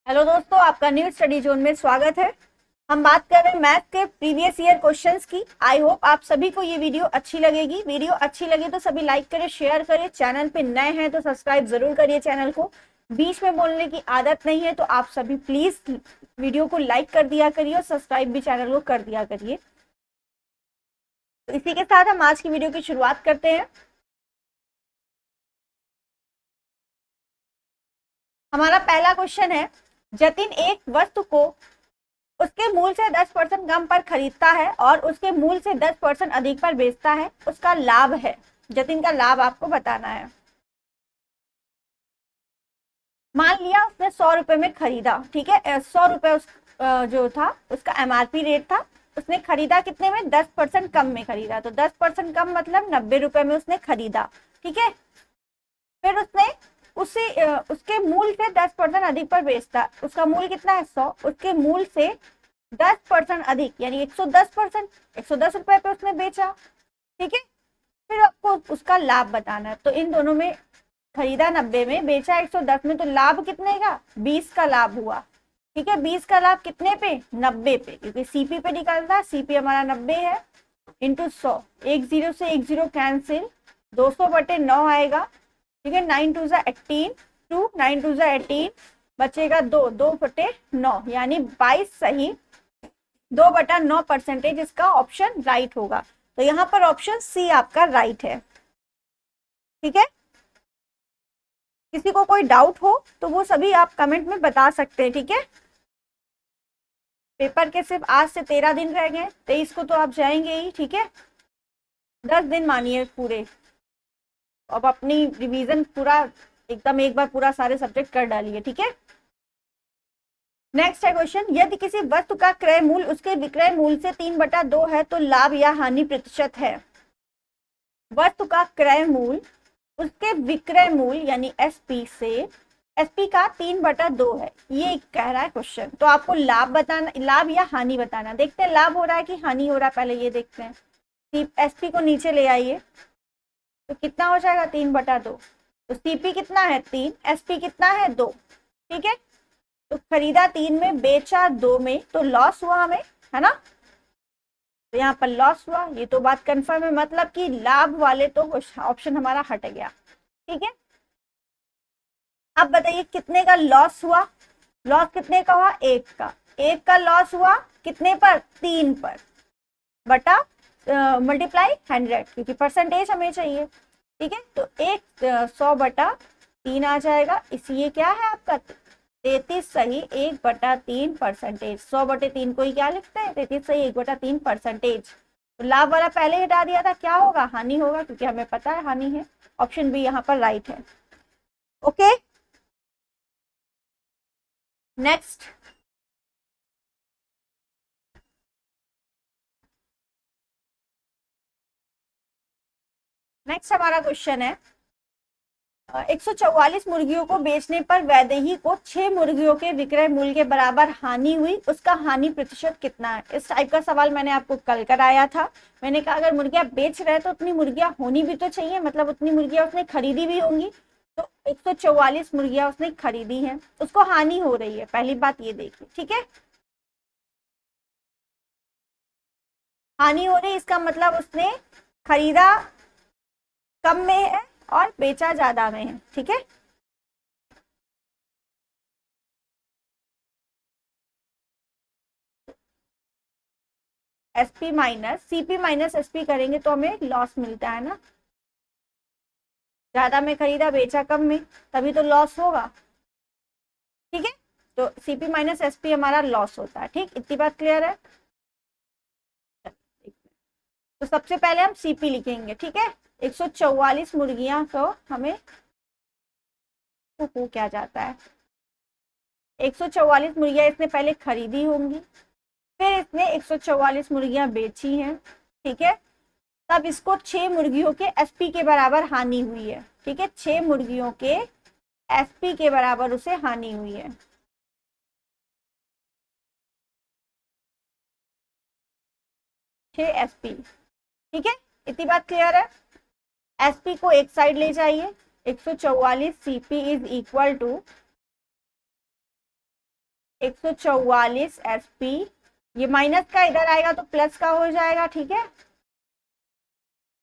Hello दोस्तों, आपका new study zone में स्वागत है। हम बात कर रहे हैं मैथ के प्रीवियस ईयर क्वेश्चंस की। आई होप आप सभी को ये वीडियो अच्छी लगेगी। वीडियो अच्छी लगे तो सभी लाइक करें, शेयर करें। चैनल पे नए हैं तो सब्सक्राइब जरूर करिए चैनल को। बीच में बोलने की आदत नहीं है तो आप सभी प्लीज वीडियो को लाइक कर दिया करिए और सब्सक्राइब भी चैनल को कर दिया करिए। तो इसी के साथ हम आज की वीडियो की शुरुआत करते हैं। हमारा पहला क्वेश्चन है, जतिन एक वस्तु को उसके मूल से 10% कम पर खरीदता है और उसके मूल से 10% अधिक पर बेचता है, उसका लाभ है। जतिन का लाभ आपको बताना है। मान लिया उसने 100 रुपए में खरीदा, ठीक है। 100 रुपए जो था उसका एमआरपी रेट था। उसने खरीदा कितने में? 10% कम में खरीदा। तो 10% कम मतलब 90 रुपए में उसने खरीदा, ठीक है। फिर उसने उसके मूल से 10% अधिक पर बेचता। उसका मूल कितना है? 100। उसके मूल से 10% अधिक यानी 110%, 110 रुपए पे उसने बेचा, ठीक है। फिर आपको उसका लाभ बताना है। तो इन दोनों में खरीदा 90 में, बेचा 110 में, तो लाभ कितने का? 20 का लाभ हुआ, ठीक है। 20 का लाभ कितने पे? 90 पे, क्योंकि सीपी पे निकलता है। सीपी हमारा 90 है इंटू 100। एक जीरो से एक जीरो कैंसिल, 200/9 आएगा, ठीक है। 9 2 18, 9 2 18, बचेगा 2, 2/9 यानी 22 सही, 2/9% इसका ऑप्शन राइट होगा। तो यहाँ पर ऑप्शन सी आपका राइट है, ठीक है। किसी को कोई डाउट हो तो वो सभी आप कमेंट में बता सकते हैं, ठीक है। पेपर के सिर्फ आज से 13 दिन रह गए, 23 को तो आप जाएंगे ही, ठीक है। 10 दिन मानिए पूरे। अब अपनी रिवीजन पूरा एकदम एक बार पूरा सारे सब्जेक्ट कर डालिए, ठीक है। नेक्स्ट है क्वेश्चन, यदि किसी वस्तु का क्रय मूल्य उसके विक्रय मूल्य से 3/2 है तो लाभ या हानि प्रतिशत है। वस्तु का क्रय मूल्य उसके विक्रय मूल्य यानी एसपी से, एसपी का 3/2 है, ये कह रहा है क्वेश्चन। तो आपको लाभ बताना, लाभ या हानि बताना। देखते हैं लाभ हो रहा है कि हानि हो रहा है, पहले ये देखते हैं। एसपी को नीचे ले आइए तो कितना हो जाएगा? 3/2। तो सीपी कितना है? 3। एसपी कितना है? 2, ठीक है। तो खरीदा 3 में, बेचा 2 में, तो लॉस हुआ हमें, है ना। तो यहाँ पर लॉस हुआ, ये तो बात कंफर्म है। मतलब कि लाभ वाले तो ऑप्शन हमारा हट गया, ठीक है। अब बताइए कितने का लॉस हुआ? लॉस कितने का हुआ? 1 का। 1 का लॉस हुआ कितने पर? 3 पर, बटा मल्टीप्लाई 100, क्योंकि परसेंटेज हमें चाहिए, ठीक है। तो 100/3 आ जाएगा। इस ये क्या है आपका? 33 सही 1/3%। 100/3 को ही क्या लिखते हैं? 33 सही 1/3%। तो लाभ वाला पहले हटा दिया था, क्या होगा? हानि होगा, क्योंकि हमें पता है हानि है। ऑप्शन बी यहाँ पर राइट है, ओके। नेक्स्ट नेक्स्ट हमारा क्वेश्चन है, 144 मुर्गियों को बेचने पर वैदेही को 6 मुर्गियों के विक्रय मूल्य के बराबर हानि हुई, उसका हानि प्रतिशत कितना है? इस टाइप का सवाल मैंने आपको कल कराया था। मैंने कहा अगर मुर्गियां बेच रहे हैं तो उतनी मुर्गियां होनी भी तो चाहिए, मतलब उतनी मुर्गियां उसने खरीदी भी होंगी। तो 144 मुर्गियां उसने खरीदी हैं, उसको हानि हो रही है, पहली बात ये देखिए, ठीक है। हानि हो रही इसका मतलब उसने खरीदा कम में है और बेचा ज्यादा में है, ठीक है। SP minus CP minus SP करेंगे तो हमें लॉस मिलता है ना। ज्यादा में खरीदा, बेचा कम में, तभी तो लॉस होगा, ठीक है। तो सीपी माइनस एसपी हमारा लॉस होता है, ठीक। इतनी बात क्लियर है। तो सबसे पहले हम सीपी लिखेंगे, ठीक है। 144 मुर्गियां को हमें क्या जाता है? 144 मुर्गियां इसने पहले खरीदी होंगी, फिर इसने 144 मुर्गियां बेची हैं, ठीक है। तब इसको 6 मुर्गियों के एसपी के बराबर हानि हुई है, ठीक है। 6 मुर्गियों के एसपी के बराबर उसे हानि हुई है, 6 एसपी, ठीक है। इतनी बात क्लियर है। एसपी को एक साइड ले जाइए, 144 CP is equal to 144 SP, ये माइनस का इधर आएगा तो प्लस का हो जाएगा, ठीक है।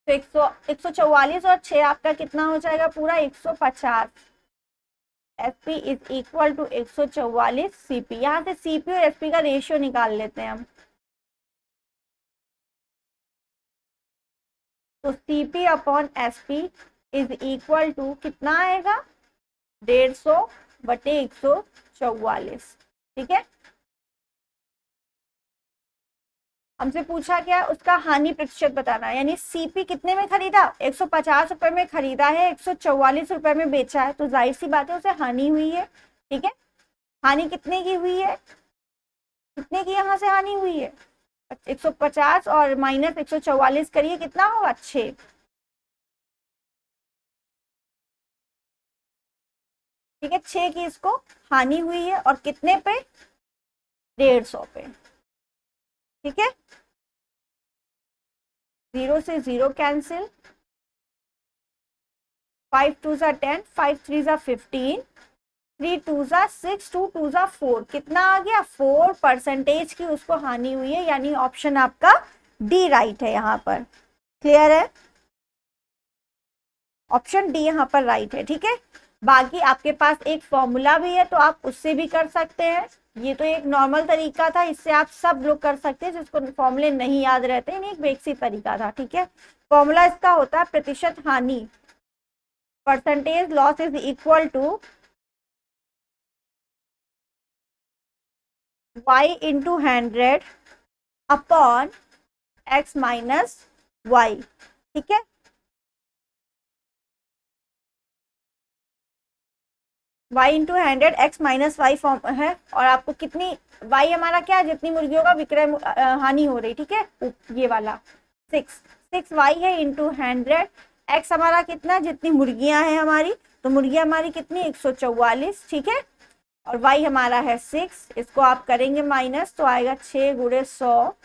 तो 144 और 6 आपका कितना हो जाएगा पूरा 150। SP is equal to 144 CP। यहाँ से CP और SP का रेशियो निकाल लेते हैं हम। तो CP upon SP is equal to कितना आएगा 150 बटे 144, ठीक है। हमसे पूछा क्या, उसका हानि प्रतिशत बताना है, यानी सीपी कितने में खरीदा, 150 रुपए में खरीदा है, 144 रुपए में बेचा है, तो जाहिर सी बात है उसे हानि हुई है, ठीक है। हानि कितने की हुई है, कितने की यहाँ से हानि हुई है, 150 और माइनस 144 करिए कितना होगा 6, ठीक है। 6 की इसको हानि हुई है और कितने पे 150 पे, ठीक है। 0 से 0 कैंसिल, 5 2 जा 10, 5 3 जा 15, 3 2 जा 6, 2 2 जा 4, कितना आ गया 4% की उसको हानि हुई है, यानी ऑप्शन आपका डी राइट है यहाँ पर। क्लियर है, ऑप्शन डी यहाँ पर राइट है, ठीक है। बाकी आपके पास एक फॉर्मूला भी है तो आप उससे भी कर सकते हैं, ये तो एक नॉर्मल तरीका था, इससे आप सब लोग कर सकते हैं जिसको फॉर्मूले नहीं याद रहते, एक बेसिक तरीका था, ठीक है। फॉर्मूला इसका होता है प्रतिशत हानि, percentage loss is equal to y into 100 upon x minus y, ठीक है। y into 100 x minus y form है, और आपको कितनी y हमारा क्या है, जितनी मुर्गियों का विक्रय हानि हो रही, ठीक है, ये वाला 6 y है इंटू 100, x हमारा कितना, जितनी मुर्गियां हैं हमारी, तो मुर्गियां हमारी कितनी 144, ठीक है, और y हमारा है 6, इसको आप करेंगे माइनस तो आएगा 6 गुणे 100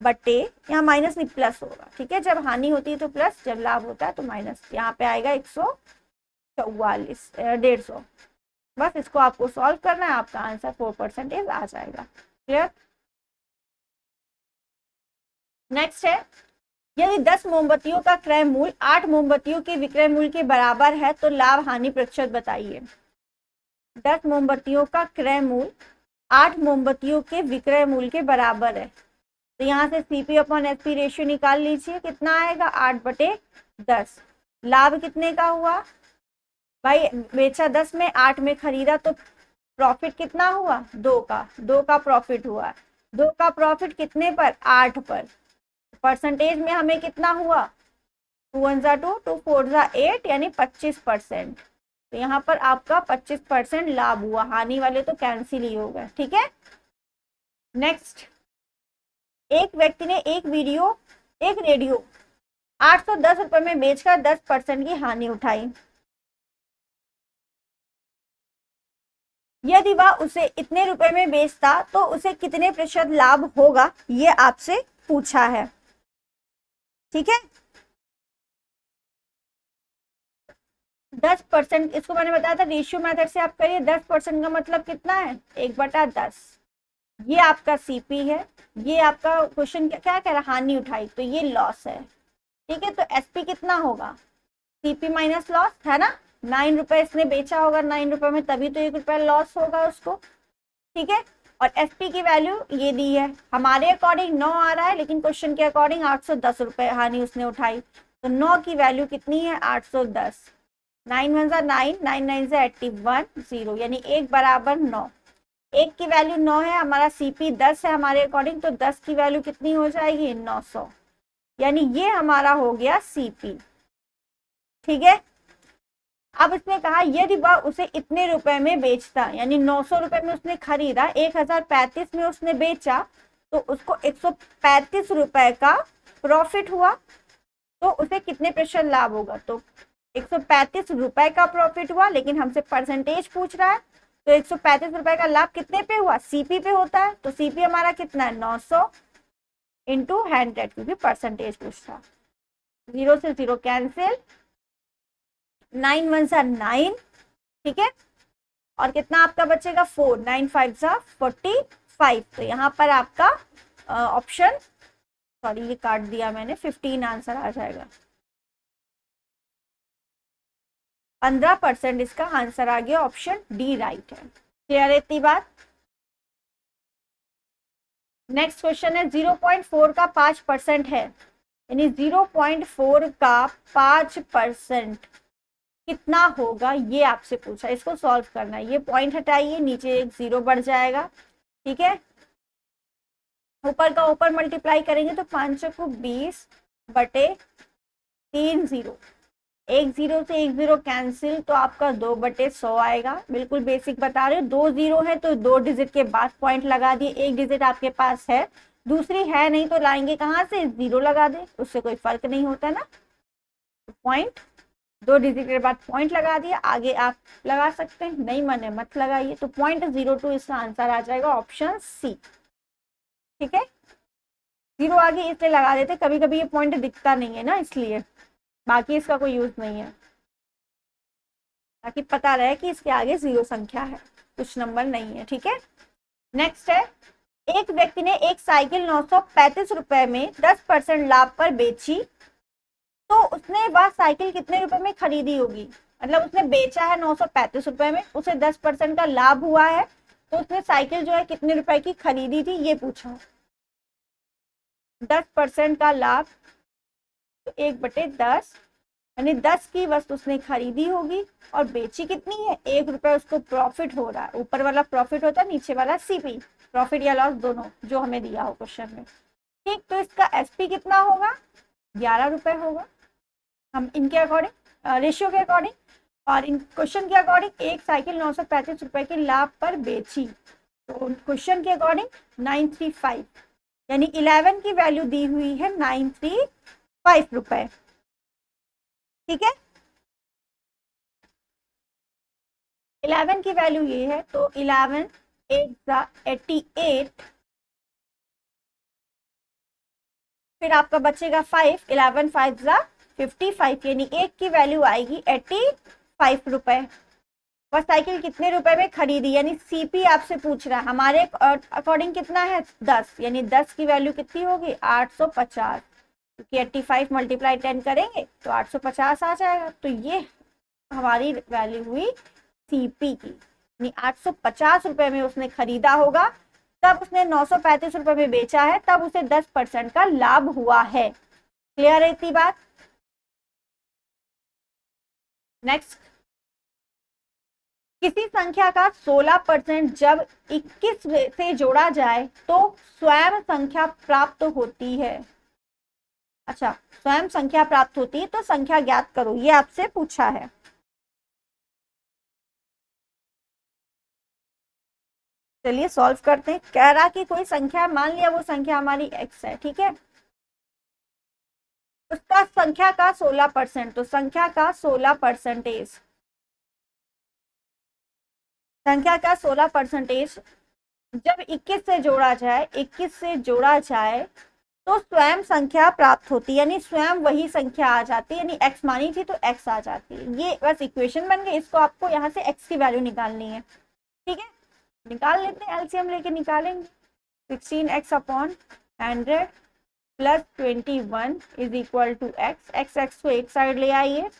बटे, यहाँ माइनस नहीं प्लस होगा, ठीक है, जब हानि होती है तो प्लस, जब लाभ होता है तो माइनस, यहाँ पे आएगा 144 150। बस इसको आपको सॉल्व करना है, आपका आंसर 4% आ जाएगा। क्लियर। नेक्स्ट है, यदि 10 मोमबत्तियों का क्रय मूल्य 8 मोमबत्तियों के विक्रय मूल्य के बराबर है तो लाभ हानि प्रतिशत बताइए। 10 मोमबत्तियों का क्रय मूल्य 8 मोमबत्तियों के विक्रय मूल्य के बराबर है, तो यहाँ से सीपी अपॉन एसपी रेशियो निकाल लीजिए, कितना आएगा 8 बटे 10। लाभ कितने का हुआ भाई, बेचा 10 में, 8 में खरीदा, तो प्रॉफिट कितना हुआ 2 का प्रॉफिट हुआ, 2 का प्रॉफिट कितने पर 8 पर, परसेंटेज में हमें कितना हुआ 2 1 जा 2, 2 4 जा 8, यानी 25%। तो यहाँ पर आपका 25% लाभ हुआ, हानि वाले तो कैंसिल ही हो गए, ठीक है। नेक्स्ट, एक व्यक्ति ने एक रेडियो 810 रुपए में बेचकर 10% की हानि उठाई, यदि वह उसे इतने रुपए में बेचता तो उसे कितने प्रतिशत लाभ होगा, ये आपसे पूछा है, ठीक है। 10%, इसको मैंने बताया था रेशियो मेथड से आप करिए, 10% का मतलब कितना है 1/10, ये आपका सीपी है, ये आपका क्वेश्चन क्या कह रहा है, हानि उठाई, तो ये लॉस है, ठीक है। तो एसपी कितना होगा, सीपी माइनस लॉस है ना, 9 रुपए इसने बेचा होगा 9 रुपए में, तभी तो 1 रुपया लॉस होगा उसको, ठीक है। और एसपी की वैल्यू ये दी है, हमारे अकॉर्डिंग 9 आ रहा है, लेकिन क्वेश्चन के अकॉर्डिंग 810 रुपए हानि उसने उठाई, तो 9 की वैल्यू कितनी है 810, 9 1 9, 9 9 81, 0, यानी 1 बराबर 9, 1 की वैल्यू 9 है, हमारा सीपी 10 है हमारे अकॉर्डिंग, तो 10 की वैल्यू कितनी हो जाएगी 900, यानी ये हमारा हो गया सीपी, ठीक है। अब इसने कहा यदि वह उसे इतने रुपए में बेचता, यानी 900 रुपए में उसने खरीदा, 1035 में उसने बेचा, तो उसको 135 रुपए का प्रॉफिट हुआ, तो उसे कितने प्रतिशत लाभ होगा, तो 135 रुपए का प्रॉफिट हुआ, लेकिन हमसे परसेंटेज पूछ रहा है, तो 135 रुपए का लाभ कितने पे हुआ, सीपी पे होता है, तो सीपी हमारा कितना है 900 इंटू 100, क्योंकि परसेंटेज पूछ रहा, 0 से 0 कैंसिल, 9 1 9, ठीक है, और कितना आपका बचेगा 4, 9 5 जा 45। तो यहाँ पर आपका ऑप्शन, सॉरी ये काट दिया मैंने, 15 आंसर आ जाएगा। 15% इसका आंसर आ गया, ऑप्शन डी राइट है। क्लियर है इतनी बात? नेक्स्ट क्वेश्चन है 0.4 का 5% है, यानी 0.4 का 5% कितना होगा, ये आपसे पूछा। इसको सॉल्व करना है। ये पॉइंट हटाइए, नीचे एक 0 बढ़ जाएगा, ठीक है। ऊपर का ऊपर मल्टीप्लाई करेंगे तो 5 को 20 बटे 3 0, एक 0 से एक 0 कैंसिल, तो आपका 2 बटे 100 आएगा। बिल्कुल बेसिक बता रहे हो, 2 0 है तो 2 डिजिट के बाद पॉइंट लगा दिए। एक डिजिट आपके पास है, दूसरी है नहीं, तो लाएंगे कहाँ से, 0 लगा दे, उससे कोई फर्क नहीं होता ना। पॉइंट 2 डिजिट के बाद पॉइंट लगा दिया, आगे आप लगा सकते हैं, नहीं मने मत लगाइए। तो 0.02 इसका आंसर आ जाएगा, ऑप्शन सी। ठीक है, 0 आगे इसलिए लगा देते, कभी कभी ये पॉइंट दिखता नहीं है ना, इसलिए, बाकी इसका कोई यूज नहीं है, ताकि पता रहे कि इसके आगे 0 संख्या है, कुछ नंबर नहीं है। ठीक है, नेक्स्ट है, एक व्यक्ति ने एक साइकिल 935 रुपए में 10% लाभ पर बेची, तो उसने वह साइकिल कितने रुपए में खरीदी होगी। मतलब उसने बेचा है 935 रुपए में, उसे 10% का लाभ हुआ है, तो उसने साइकिल जो है कितने रुपए की खरीदी थी, ये पूछा। 10% का लाभ, तो 1/10, यानी 10 की वस्तु उसने खरीदी होगी और बेची कितनी है, 1 रुपए उसको प्रॉफिट हो रहा है। ऊपर वाला प्रॉफिट होता है, नीचे वाला सीपी, प्रॉफिट या लॉस दोनों, जो हमें दिया हो क्वेश्चन में। ठीक, तो इसका एसपी कितना होगा, 11 रुपए होगा, हम इनके अकॉर्डिंग, रेशियो के अकॉर्डिंग और इन क्वेश्चन के अकॉर्डिंग। एक साइकिल 935 रुपए के लाभ पर बेची, तो क्वेश्चन के अकॉर्डिंग 935, यानी 11 की वैल्यू दी हुई है 935 रुपए। ठीक है, 11 की वैल्यू ये है, तो 11 8 88, फिर आपका बचेगा 5, 11 5 55, यानी एक की वैल्यू आएगी 85 रुपए। वह साइकिल कितने रुपए में खरीदी, यानी सीपी आपसे पूछ रहा है, हमारे अकॉर्डिंग कितना है 10, यानी 10 की वैल्यू कितनी होगी 850, क्योंकि 85 मल्टीप्लाई 10 करेंगे तो 850 आ जाएगा। तो ये हमारी वैल्यू हुई सीपी की, यानी 850 रुपए में उसने खरीदा होगा, तब उसने 935 रुपए में बेचा है, तब उसे 10% का लाभ हुआ है। क्लियर है इतनी बात? नेक्स्ट, किसी संख्या का 16% जब 21 से जोड़ा जाए तो स्वयं संख्या प्राप्त होती है। अच्छा, स्वयं संख्या प्राप्त होती है, तो संख्या ज्ञात करो, ये आपसे पूछा है। चलिए सॉल्व करते हैं। कह रहा कि कोई संख्या, मान लिया वो संख्या हमारी x है, ठीक है, उसका संख्या का 16%, तो संख्या का 16%, संख्या का 16% जब 21 से जोड़ा जाए, 21 से जोड़ा जाए तो स्वयं संख्या प्राप्त होती है, यानी स्वयं वही संख्या आ जाती है, यानी x मानी थी तो x आ जाती है। ये बस इक्वेशन बन गई, इसको आपको यहाँ से x की वैल्यू निकालनी है। ठीक है, निकाल लेते हैं, एलसीएम लेके निकालेंगे। 16x upon 100 plus 21 is equal to x, x को एक साइड ले आइए,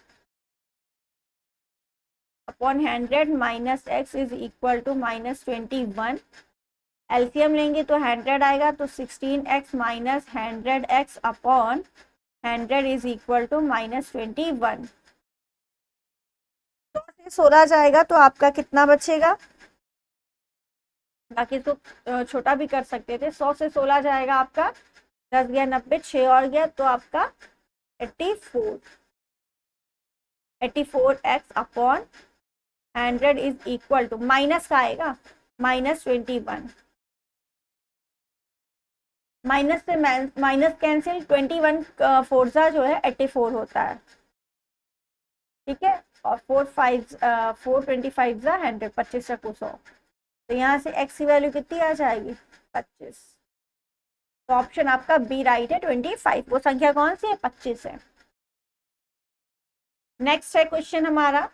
upon 100 minus x is equal to minus 21। LCM लेंगे तो 100 आएगा, तो 16x minus 100x upon 100 is equal to minus 21। 100 से 16 जाएगा तो आपका कितना बचेगा, बाकी तो छोटा भी कर सकते थे। 100 से 16 जाएगा आपका, 10 गया 90, 6 और गया तो आपका 84x upon 100 is equal to, minus का आएगा माइनस 21, माइनस से माइनस कैंसिल, 21 फोर्जा जो है 84 होता है। ठीक है, और 425 जा 100, 25 रखो 100, तो यहाँ से x की वैल्यू कितनी आ जाएगी 25। तो ऑप्शन आपका बी राइट है, 25। वो संख्या कौन सी है, 25 है। नेक्स्ट है क्वेश्चन हमारा,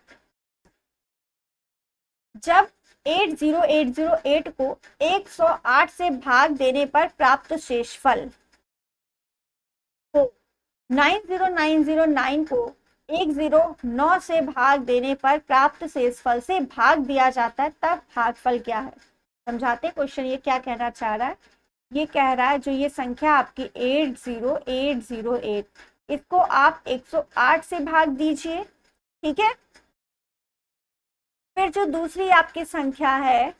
जब 80808 को 108 से भाग देने पर प्राप्त शेषफल को 90909 को 109 से भाग देने पर प्राप्त शेषफल से भाग दिया जाता है, तब भागफल क्या है? समझाते क्वेश्चन ये क्या कहना चाह रहा है। ये कह रहा है जो ये संख्या आपकी 80808, इसको आप 108 से भाग दीजिए, ठीक है। फिर जो दूसरी आपकी संख्या है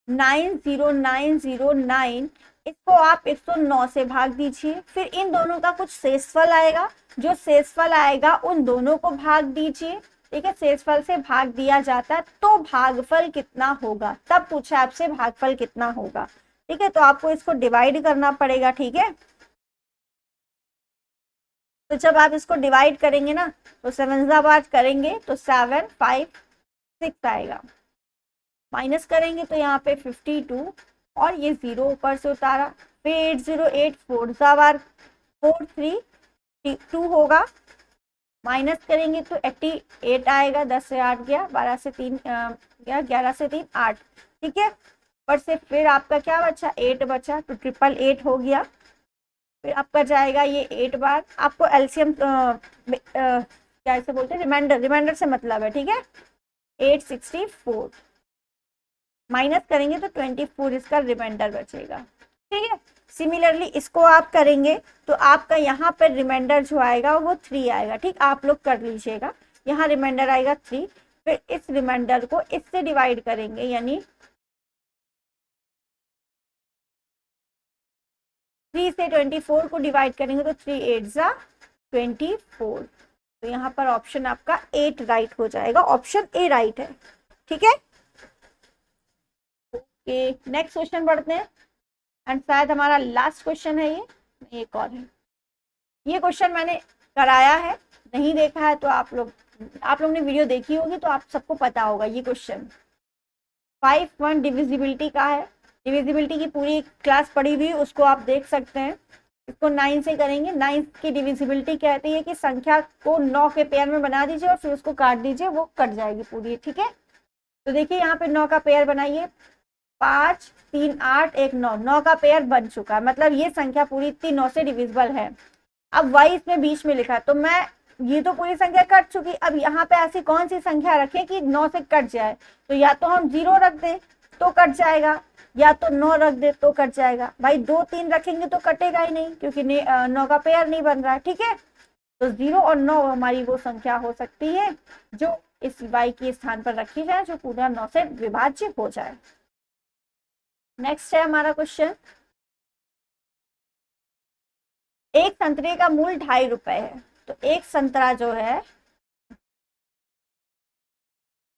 90909, इसको आप 109 से भाग दीजिए। फिर इन दोनों का कुछ शेषफल आएगा, जो शेषफल आएगा उन दोनों को भाग दीजिए, ठीक है। शेषफल से भाग दिया जाता है तो भागफल कितना होगा, तब पूछा आपसे भागफल कितना होगा, ठीक है। तो आपको इसको डिवाइड करना पड़ेगा, ठीक है। तो जब आप इसको डिवाइड करेंगे ना, तो 7 बार करेंगे तो 7 5 6 आएगा, माइनस करेंगे तो यहाँ पे 52 और ये 0 ऊपर से उतारा। फिर 808 4 बार 4 3 2 होगा, माइनस करेंगे तो 88 आएगा। 10 से 8 गया, 12 से 3 गया, 11 से 3 8, ठीक है। पर से फिर आपका क्या बचा, 8 बचा, तो 888 हो गया। फिर आपका जाएगा ये 8 बार। आपको एलसीएम क्या इसे बोलते हैं, रिमाइंडर, रिमाइंडर से मतलब है, ठीक है। 864 माइनस करेंगे तो 24 इसका रिमाइंडर बचेगा, ठीक है। सिमिलरली इसको आप करेंगे तो आपका यहाँ पर रिमाइंडर जो आएगा वो 3 आएगा, ठीक। आप लोग कर लीजिएगा, यहाँ रिमाइंडर आएगा 3। फिर इस रिमाइंडर को इससे डिवाइड करेंगे, यानी 3 से 24 को डिवाइड करेंगे तो 3 8 जा 24। तो यहाँ पर ऑप्शन आपका 8 राइट हो जाएगा, ऑप्शन ए राइट है, ठीक है। ओके, नेक्स्ट क्वेश्चन पढ़ते हैं, एंड शायद हमारा लास्ट क्वेश्चन है ये, एक और है। ये क्वेश्चन मैंने कराया है, नहीं देखा है तो आप लोग ने वीडियो देखी होगी तो आप सबको पता होगा ये क्वेश्चन। 5 डिविजिबिलिटी का है, डिविजिबिलिटी की पूरी क्लास पढ़ी हुई, उसको आप देख सकते हैं। इसको 9 से करेंगे। 9 की डिविजिबिलिटी कहती है कि संख्या को 9 के पेयर में बना दीजिए और फिर उसको काट दीजिए, वो कट जाएगी पूरी, ठीक है। तो देखिए यहाँ पे 9 का पेयर बनाइए, 5 3 8 1 9, 9 का पेयर बन चुका है, मतलब ये संख्या पूरी इतनी 9 से डिविजिबल है। अब वाई इसमें बीच में लिखा है, तो मैं ये तो पूरी संख्या कट चुकी, अब यहाँ पे ऐसी कौन सी संख्या रखें कि 9 से कट जाए। तो या तो हम 0 रख दें तो कट जाएगा, या तो 9 रख दे तो कट जाएगा। भाई 2 3 रखेंगे तो कटेगा ही नहीं, क्योंकि 9 का पेयर नहीं बन रहा है, ठीक है। तो 0 और 9 हमारी वो संख्या हो सकती है जो इस y के स्थान पर रखी जाए, जो पूरा 9 से विभाज्य हो जाए। नेक्स्ट है हमारा क्वेश्चन, एक संतरे का मूल्य 2.5 रुपए है। तो एक संतरा जो है,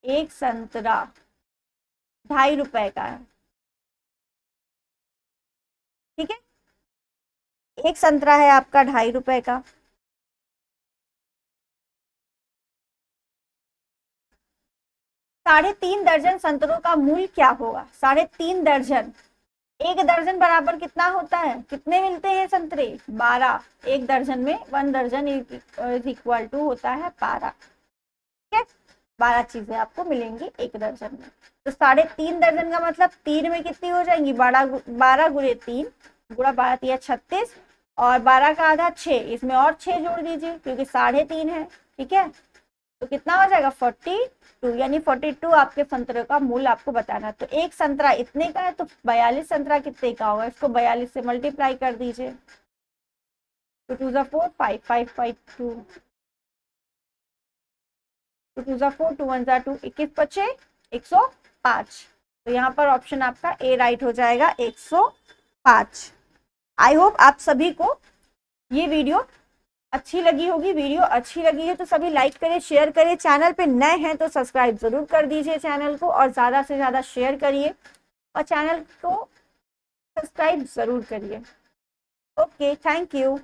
एक संतरा 2.5 रुपए का है, ठीक है। एक संतरा है आपका 2.5 रुपए का। 3.5 दर्जन संतरों का मूल्य क्या होगा? 3.5 दर्जन, एक दर्जन बराबर कितना होता है, कितने मिलते हैं संतरे? 12। एक दर्जन में 1 दर्जन इज इक्वल टू होता है 12, ठीक है। 12 चीजें आपको मिलेंगी एक दर्जन में। तो 3.5 दर्जन का मतलब 3 में कितनी हो जाएंगी, 12 गुणे 3, गुणा 12 3 36, और 12 का आधा 6, इसमें और 6 जोड़ दीजिए क्योंकि 3.5 है, ठीक है। तो कितना हो जाएगा 42, यानी 42 आपके संतरे का मूल्य आपको बताना है। तो एक संतरा इतने का है, तो 42 संतरा कितने का होगा, इसको 42 से मल्टीप्लाई कर दीजिए। तो 2 4 5 5 5 2, 2 4 2 1 2, 21 बचे 105। तो यहाँ पर ऑप्शन आपका ए राइट हो जाएगा, 105। आई होप आप सभी को ये वीडियो अच्छी लगी होगी। वीडियो अच्छी लगी है तो सभी लाइक करें, शेयर करें। चैनल पे नए हैं तो सब्सक्राइब जरूर कर दीजिए चैनल को, और ज़्यादा से ज़्यादा शेयर करिए और चैनल को सब्सक्राइब जरूर करिए। Okay, thank you.